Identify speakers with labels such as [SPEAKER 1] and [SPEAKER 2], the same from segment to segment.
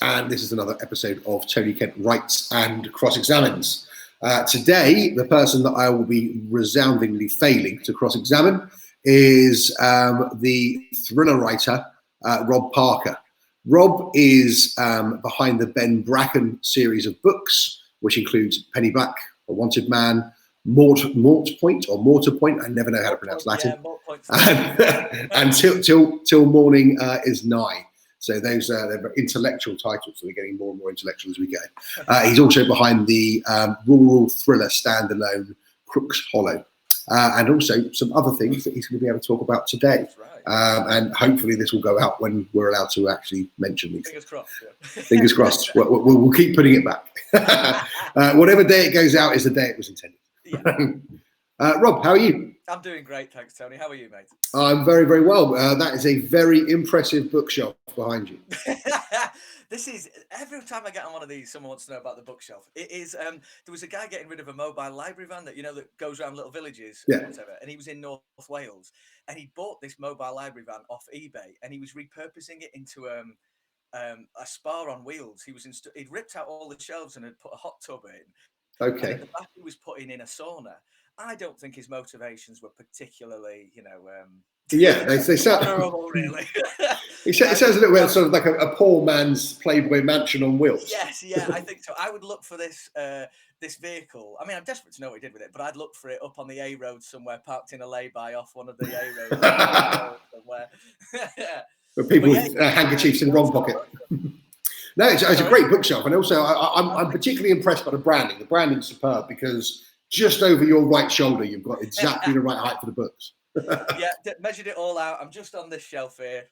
[SPEAKER 1] and this is another episode of Tony Kent Writes and Cross-Examines. Today, the person that I will be resoundingly failing to cross-examine is the thriller writer, Rob Parker. Rob is behind the Ben Bracken series of books, which includes Penny Black, A Wanted Man, MORTE Point or MORTE Point. I never know how to pronounce Latin.
[SPEAKER 2] Yeah, MORTE Point.
[SPEAKER 1] And till morning is nigh. So those they're intellectual titles, so we're getting more and more intellectual as we go. He's also behind the rural thriller standalone Crooks Hollow, and also some other things that he's going to be able to talk about today.
[SPEAKER 2] That's right.
[SPEAKER 1] And hopefully this will go out when we're allowed to actually mention these.
[SPEAKER 2] Fingers crossed. Yeah.
[SPEAKER 1] Fingers crossed. We'll keep putting it back. Whatever day it goes out is the day it was intended.
[SPEAKER 2] Yeah.
[SPEAKER 1] Rob, how are you?
[SPEAKER 2] I'm doing great, thanks, Tony. How are you, mate?
[SPEAKER 1] I'm very, very well. That is a very impressive bookshelf behind you.
[SPEAKER 2] This is, every time I get on one of these, someone wants to know about the bookshelf. It is, there was a guy getting rid of a mobile library van that, that goes around little villages or whatever, and he was in North Wales, and he bought this mobile library van off eBay, and he was repurposing it into a spa on wheels. He'd ripped out all the shelves and had put a hot tub in.
[SPEAKER 1] Okay.
[SPEAKER 2] And at the back he was putting in a sauna. I don't think his motivations were particularly,
[SPEAKER 1] they sound
[SPEAKER 2] honourable, really.
[SPEAKER 1] It sounds a little bit sort of like a poor man's Playboy mansion on wheels.
[SPEAKER 2] Yes, yeah, I think so. I would look for this vehicle. I mean, I'm desperate to know what he did with it, but I'd look for it up on the A road somewhere, parked in a lay-by off one of the A roads somewhere.
[SPEAKER 1] With people with handkerchiefs in the wrong pocket. No, it's a great bookshelf, and also I'm particularly impressed by the branding. The branding's superb because just over your right shoulder, you've got exactly the right height for the books.
[SPEAKER 2] Yeah, measured it all out. I'm just on this shelf here.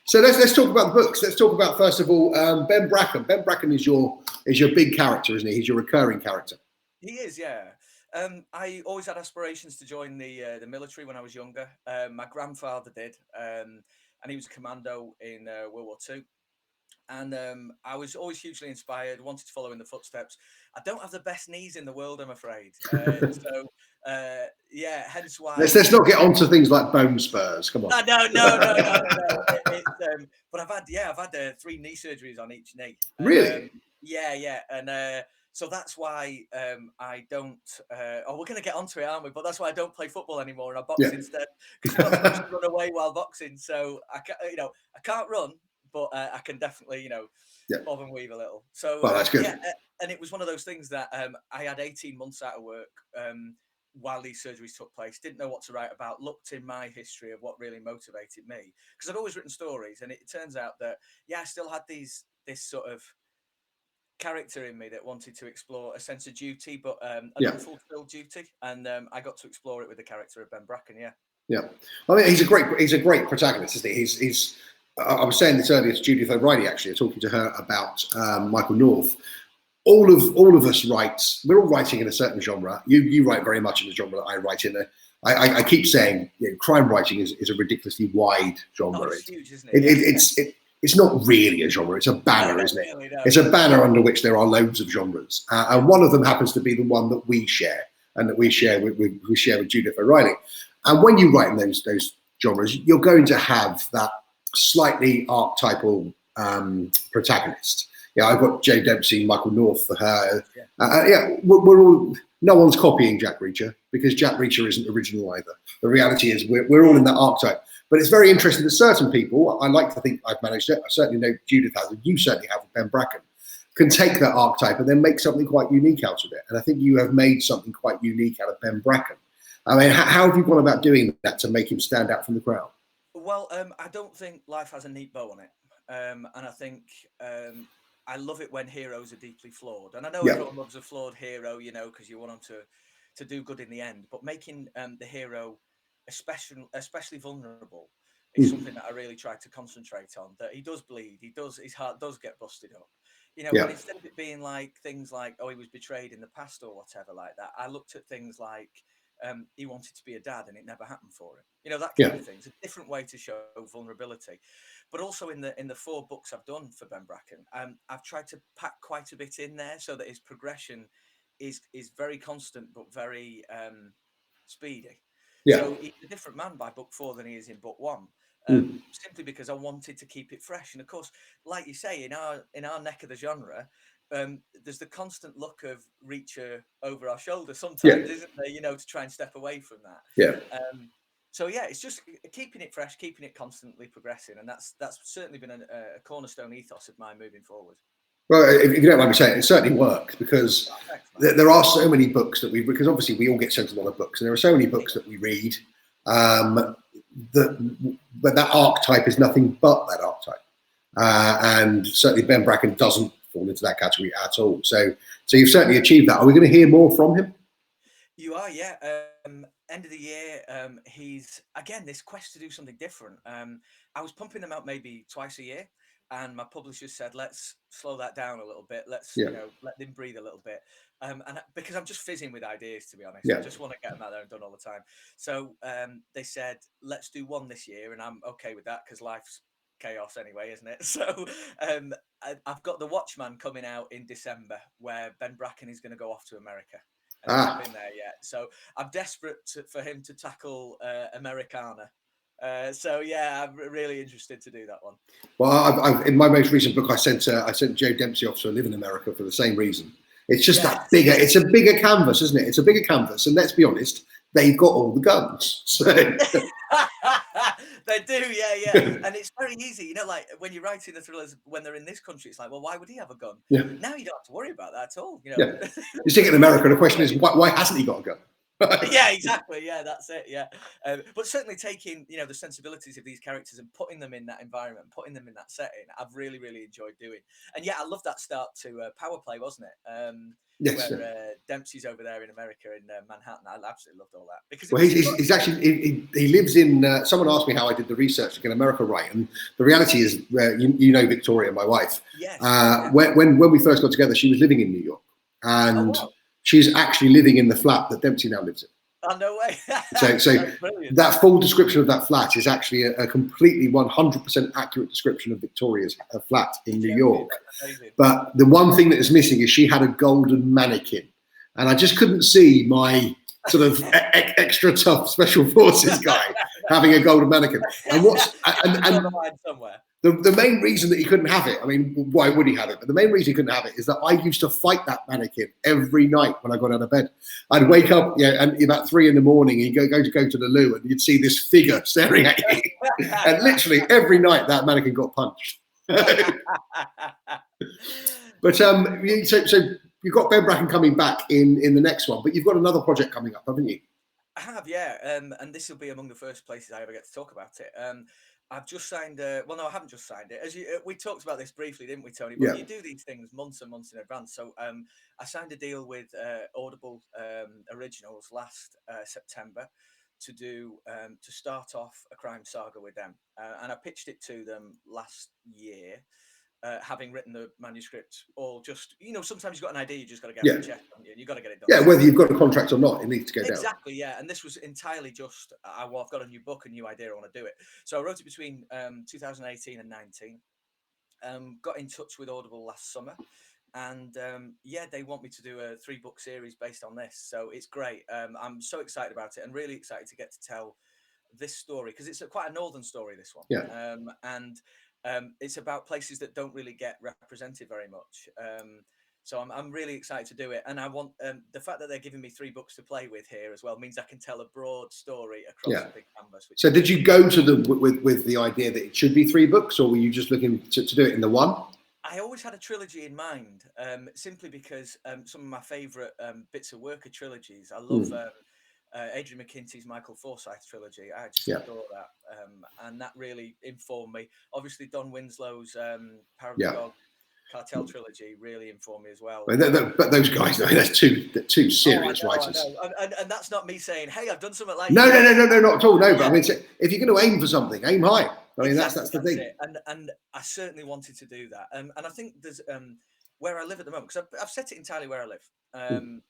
[SPEAKER 1] So let's talk about the books. Let's talk about, first of all, Ben Bracken. Ben Bracken is your big character, isn't he? He's your recurring character.
[SPEAKER 2] He is, yeah. I always had aspirations to join the military when I was younger. My grandfather did, and he was a commando in World War II. And I was always hugely inspired, wanted to follow in the footsteps. I don't have the best knees in the world, I'm afraid. Hence why.
[SPEAKER 1] Let's not get onto things like bone spurs. Come on.
[SPEAKER 2] No. But I've had 3 knee surgeries on each knee.
[SPEAKER 1] Really?
[SPEAKER 2] Yeah. And so that's why I don't. We're going to get onto it, aren't we? But that's why I don't play football anymore, and I box instead, because you're not supposed to run away while boxing. So I can't run. But I can definitely, bob and weave a little. So
[SPEAKER 1] that's good.
[SPEAKER 2] And it was one of those things that I had 18 months out of work while these surgeries took place. Didn't know what to write about. Looked in my history of what really motivated me, because I'd always written stories, and it turns out that I still had this sort of character in me that wanted to explore a sense of duty, but unfulfilled duty, and I got to explore it with the character of Ben Bracken.
[SPEAKER 1] Yeah. I mean, he's a great protagonist, isn't he? He's I was saying this earlier to Judith O'Reilly, actually, talking to her about Michael North. All of us we're all writing in a certain genre. You write very much in the genre that I write in. I keep saying crime writing is a ridiculously wide genre.
[SPEAKER 2] Oh, it's huge, isn't it?
[SPEAKER 1] It's not really a genre. It's a banner, isn't it? Really, no. It's a banner under which there are loads of genres. And one of them happens to be the one that we share, and that we share with Judith O'Reilly. And when you write in those genres, you're going to have that slightly archetypal protagonist. I've got Jay Dempsey, Michael North for her. We're all. No one's copying Jack Reacher, because Jack Reacher isn't original either. The reality is we're all in that archetype. But it's very interesting that certain people, I like to think I've managed it. I certainly know Judith has, and you certainly have with Ben Bracken, can take that archetype and then make something quite unique out of it. And I think you have made something quite unique out of Ben Bracken. I mean, how have you gone about doing that to make him stand out from the crowd?
[SPEAKER 2] Well, I don't think life has a neat bow on it. And I think I love it when heroes are deeply flawed. And I know everyone loves a flawed hero, because you want them to do good in the end. But making the hero especially vulnerable is something that I really try to concentrate on. That he does bleed, his heart does get busted up. But instead of it being like things like, he was betrayed in the past or whatever like that, I looked at things like he wanted to be a dad and it never happened for him. That kind of thing. It's a different way to show vulnerability. But also in the 4 books I've done for Ben Bracken, I've tried to pack quite a bit in there so that his progression is very constant but very speedy. So he's a different man by book 4 than he is in book 1. simply because I wanted to keep it fresh. And of course, like you say, in our neck of the genre, there's the constant look of Reacher over our shoulder sometimes, isn't there? You know, to try and step away from that.
[SPEAKER 1] Yeah.
[SPEAKER 2] So yeah, it's just keeping it fresh, keeping it constantly progressing, and that's certainly been a cornerstone ethos of mine moving forward.
[SPEAKER 1] Well, if you don't mind me saying, it certainly works, because there are so many books that because obviously we all get sent a lot of books, and there are so many books that we read, but that archetype is nothing but that archetype. And certainly Ben Bracken doesn't fall into that category at all. So you've certainly achieved that. Are we going to hear more from him?
[SPEAKER 2] You are, yeah. End of the year, he's, again, this quest to do something different. I was pumping them out maybe twice a year, and my publishers said, let's slow that down a little bit. Let's, you know, let them breathe a little bit. And because I'm just fizzing with ideas, to be honest. I just want to get them out there and done all the time. So they said, let's do one this year. And I'm okay with that, because life's chaos anyway, isn't it? So I've got The Watchman coming out in December, where Ben Bracken is going to go off to America. And he's not been there yet. So I'm desperate for him to tackle Americana. So yeah, I'm really interested to do that one.
[SPEAKER 1] Well, I've in my most recent book, I sent Joe Dempsey off to live in America for the same reason. It's just that bigger. It's a bigger canvas, isn't it? It's a bigger canvas, and let's be honest, they've got all the guns. So.
[SPEAKER 2] They do, yeah. And it's very easy, you know, like when you're writing the thrillers when they're in this country, it's like, well, why would he have a gun?
[SPEAKER 1] Yeah.
[SPEAKER 2] Now you don't have to worry about that at all. You know,
[SPEAKER 1] yeah. You stick it in America, and the question is, why hasn't he got a gun?
[SPEAKER 2] Yeah, exactly. Yeah, that's it. Yeah, but certainly taking, you know, the sensibilities of these characters and putting them in that environment, putting them in that setting, I've really, really enjoyed doing. And yeah, I love that start to Power Play, wasn't it?
[SPEAKER 1] Yes.
[SPEAKER 2] Where Dempsey's over there in America, in Manhattan. I absolutely loved all that, because
[SPEAKER 1] he's actually he lives in. Someone asked me how I did the research to get America right, and the reality is, you know, Victoria, my wife.
[SPEAKER 2] Yes.
[SPEAKER 1] When we first got together, she was living in New York, and she's actually living in the flat that Dempsey now lives in.
[SPEAKER 2] Oh, no way.
[SPEAKER 1] So that full description of that flat is actually a completely 100% accurate description of Victoria's flat in New York. But the one thing that is missing is she had a golden mannequin. And I just couldn't see my sort of extra tough special forces guy having a golden mannequin. And
[SPEAKER 2] somewhere.
[SPEAKER 1] The main reason that he couldn't have it, I mean, why would he have it? But the main reason he couldn't have it is that I used to fight that mannequin every night when I got out of bed. I'd wake up, and about 3 a.m, and you'd go to the loo, and you'd see this figure staring at you. And literally every night that mannequin got punched. But so you've got Ben Bracken coming back in the next one, but you've got another project coming up, haven't you?
[SPEAKER 2] I have, yeah. And this will be among the first places I ever get to talk about it. I've just signed. Well, no, I haven't just signed it. As we talked about this briefly, didn't we, Tony? But you do these things months and months in advance. So I signed a deal with Audible Originals last September to start off a crime saga with them, and I pitched it to them last year. Having written the manuscript, or just, you know, sometimes you've got an idea, you just got to get it checked, and you got to get it done.
[SPEAKER 1] Yeah, whether you've got a contract or not, it needs to go down.
[SPEAKER 2] Exactly, yeah. And this was entirely just, I've got a new book, a new idea, I want to do it. So I wrote it between 2018 and 19. Got in touch with Audible last summer, and they want me to do a 3-book series based on this. So it's great. I'm so excited about it, and really excited to get to tell this story, because it's quite a northern story, this one.
[SPEAKER 1] Yeah.
[SPEAKER 2] It's about places that don't really get represented very much. So I'm really excited to do it, and I want the fact that they're giving me 3 books to play with here as well means I can tell a broad story across a big canvas.
[SPEAKER 1] So did you go to with the idea that it should be 3 books, or were you just looking to do it in the one?
[SPEAKER 2] I always had a trilogy in mind, simply because some of my favourite bits of work are trilogies. I love Adrian McKinty's Michael Forsyth trilogy. I just adore that, and that really informed me. Obviously, Don Winslow's Power of the Dog Cartel trilogy really informed me as well.
[SPEAKER 1] But those guys, they're two serious writers.
[SPEAKER 2] And that's not me saying, "Hey, I've done something like."
[SPEAKER 1] No, not at all. No, but I mean, if you're going to aim for something, aim high. I mean, that's the thing.
[SPEAKER 2] And I certainly wanted to do that. And I think there's where I live at the moment, because I've set it entirely where I live,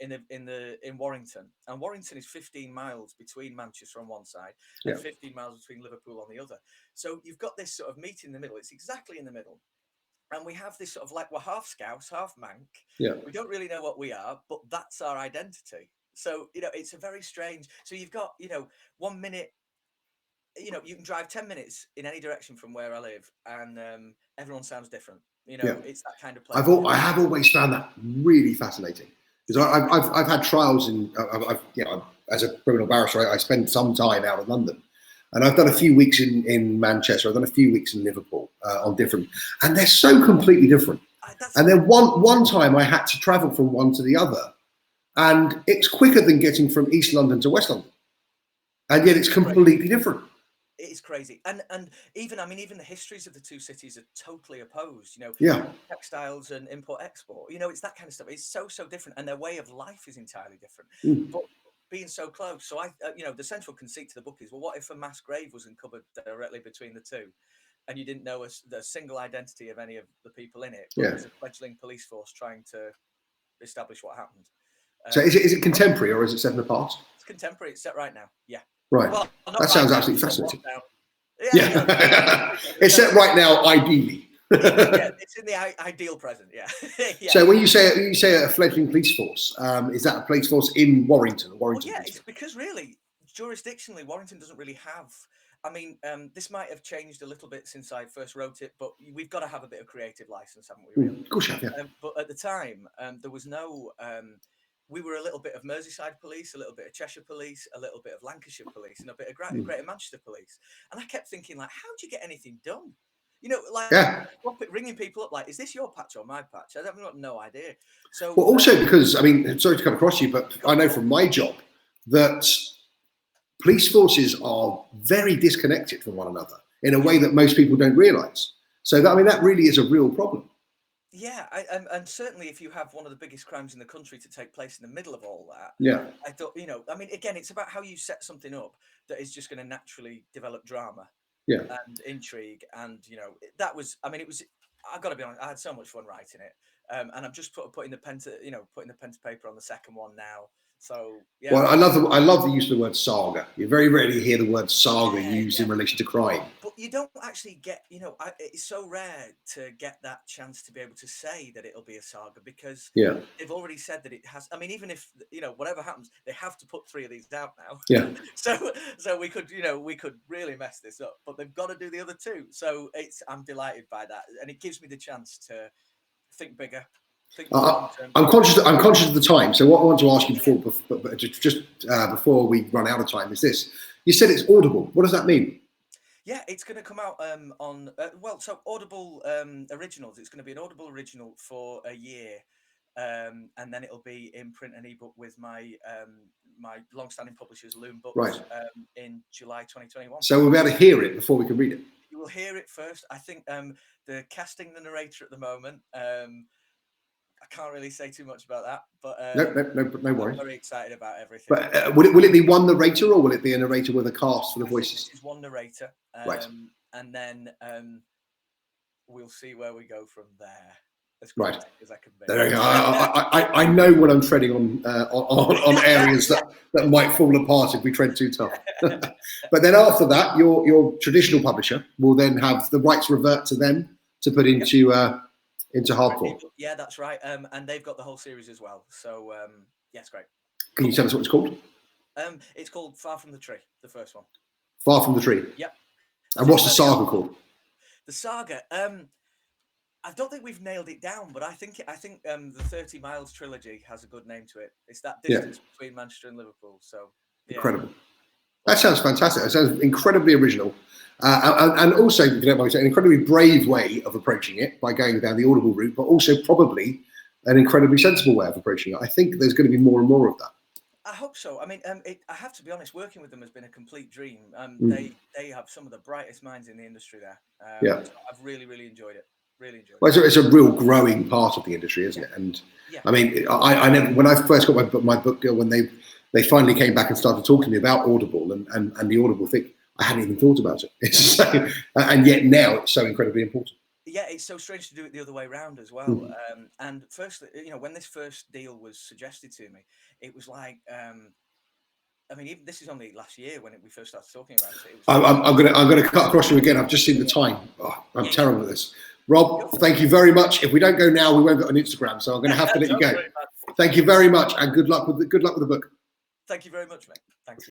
[SPEAKER 2] in Warrington, and Warrington is 15 miles between Manchester on one side and 15 miles between Liverpool on the other. So you've got this sort of meet in the middle. It's exactly in the middle, and we have this sort of, like, we're half Scouse, half Manc.
[SPEAKER 1] Yeah,
[SPEAKER 2] we don't really know what we are, but that's our identity. So, you know, it's a very strange. So you've got, you know, 1 minute you know, you can drive 10 minutes in any direction from where I live, and everyone sounds different. You know,
[SPEAKER 1] Yeah.
[SPEAKER 2] it's that kind of place.
[SPEAKER 1] I have always found that really fascinating, because I've had trials in, you know, as a criminal barrister, I spend some time out of London, and I've done a few weeks in Manchester. I've done a few weeks in Liverpool on different, and they're so completely different. And then one time I had to travel from one to the other, and it's quicker than getting from East London to West London, and yet it's completely different.
[SPEAKER 2] It is crazy, and even, I mean, even the histories of the two cities are totally opposed. You know,
[SPEAKER 1] Yeah.
[SPEAKER 2] textiles and import export. You know, it's that kind of stuff. It's so different, and their way of life is entirely different. But being so close, so you know, the central conceit to the book is, well, what if a mass grave was uncovered directly between the two, and you didn't know the single identity of any of the people in it, but it was a fledgling police force trying to establish what happened.
[SPEAKER 1] So is it contemporary, or is it set in the past?
[SPEAKER 2] It's contemporary. It's set right now. Yeah.
[SPEAKER 1] Right.
[SPEAKER 2] Well,
[SPEAKER 1] that sounds absolutely fascinating.
[SPEAKER 2] Yeah.
[SPEAKER 1] It's set right now, ideally.
[SPEAKER 2] Yeah, it's in the ideal present. Yeah. Yeah.
[SPEAKER 1] So when you say a fledgling police force, is that a police force in Warrington?
[SPEAKER 2] Well, yeah, it's because really, jurisdictionally, Warrington doesn't really have. I mean, this might have changed a little bit since I first wrote it, but we've got to have a bit of creative license, haven't we? Really?
[SPEAKER 1] Of course, yeah.
[SPEAKER 2] But at the time, there was no. We were a little bit of Merseyside police, a little bit of Cheshire police, a little bit of Lancashire police, and a bit of Greater Manchester police. And I kept thinking, like, how do you get anything done? You know, like ringing people up, like, is this your patch or my patch? I've got no idea. So,
[SPEAKER 1] well, also because, I mean, sorry to come across you, but I know from my job that police forces are very disconnected from one another in a way that most people don't realise. So that, I mean, that really is a real problem.
[SPEAKER 2] Yeah, and certainly if you have one of the biggest crimes in the country to take place in the middle of all that, I thought, you know, I mean, again, it's about how you set something up that is just going to naturally develop drama, and intrigue, and you know, that was, I mean, it was. I've got to be honest, I had so much fun writing it, and I'm just putting the pen to paper on the second one now. So yeah.
[SPEAKER 1] Well, I love the use of the word saga. You very rarely hear the word saga used in relation to crime.
[SPEAKER 2] But you don't actually get, you know, it's so rare to get that chance to be able to say that it'll be a saga, because they've already said that it has. I mean, even if, you know, whatever happens, they have to put 3 of these out now.
[SPEAKER 1] Yeah.
[SPEAKER 2] So we could, you know, we could really mess this up, but they've got to do the other 2. So I'm delighted by that, and it gives me the chance to think bigger.
[SPEAKER 1] I'm conscious of the time. So what I want to ask you before we run out of time is this: you said it's Audible. What does that mean?
[SPEAKER 2] Yeah, it's going to come out on so Audible originals. It's going to be an Audible original for a year, and then it'll be in print and ebook with my my long-standing publishers, Loom Books, in July 2021.
[SPEAKER 1] So we'll be able to hear it before we can read it.
[SPEAKER 2] You will hear it first. I think they're casting the narrator at the moment. I can't really say too much about that, but
[SPEAKER 1] no worries.
[SPEAKER 2] I'm very excited about everything.
[SPEAKER 1] But will it be one narrator, or will it be a narrator with a cast for the voices?
[SPEAKER 2] This is one narrator, and then we'll see where we go from there. As quick as I can be.
[SPEAKER 1] There you go. I know when I'm treading on areas that might fall apart if we tread too tough. But then after that, your traditional publisher will then have the rights revert to them to put into hardcore.
[SPEAKER 2] Yeah, that's right. And they've got the whole series as well. So yeah, it's great.
[SPEAKER 1] Can you tell us what it's called?
[SPEAKER 2] It's called Far From the Tree, the first one.
[SPEAKER 1] Far From the Tree.
[SPEAKER 2] Yep.
[SPEAKER 1] And what's the saga called?
[SPEAKER 2] The saga. I don't think we've nailed it down, but I think the 30 Miles trilogy has a good name to it. It's that distance between Manchester and Liverpool. So
[SPEAKER 1] incredible. That sounds fantastic. It sounds incredibly original. And also, if you don't mind me saying, an incredibly brave way of approaching it by going down the Audible route, but also probably an incredibly sensible way of approaching it. I think there's going to be more and more of that.
[SPEAKER 2] I hope so. I mean, I have to be honest, working with them has been a complete dream. They have some of the brightest minds in the industry there. So I've really, really enjoyed it. Really enjoyed it.
[SPEAKER 1] Well, it's a real growing part of the industry, isn't it? And I mean, I never, when I first got my book deal, when they finally came back and started talking to me about Audible and the Audible thing, I hadn't even thought about it. It's so, and yet now it's so incredibly important. Yeah,
[SPEAKER 2] it's so strange to do it the other way around as well. And firstly, you know, when this first deal was suggested to me, it was like, I mean, even this is only last year when we first started talking about it.
[SPEAKER 1] I'm gonna cut across you again. I've just seen the time. Oh, I'm terrible at this. Rob, thank you very much. If we don't go now, we won't get on Instagram, so I'm going to have to let you go. Thank you very much, and good luck with the book.
[SPEAKER 2] Thank you very much, mate. Thanks.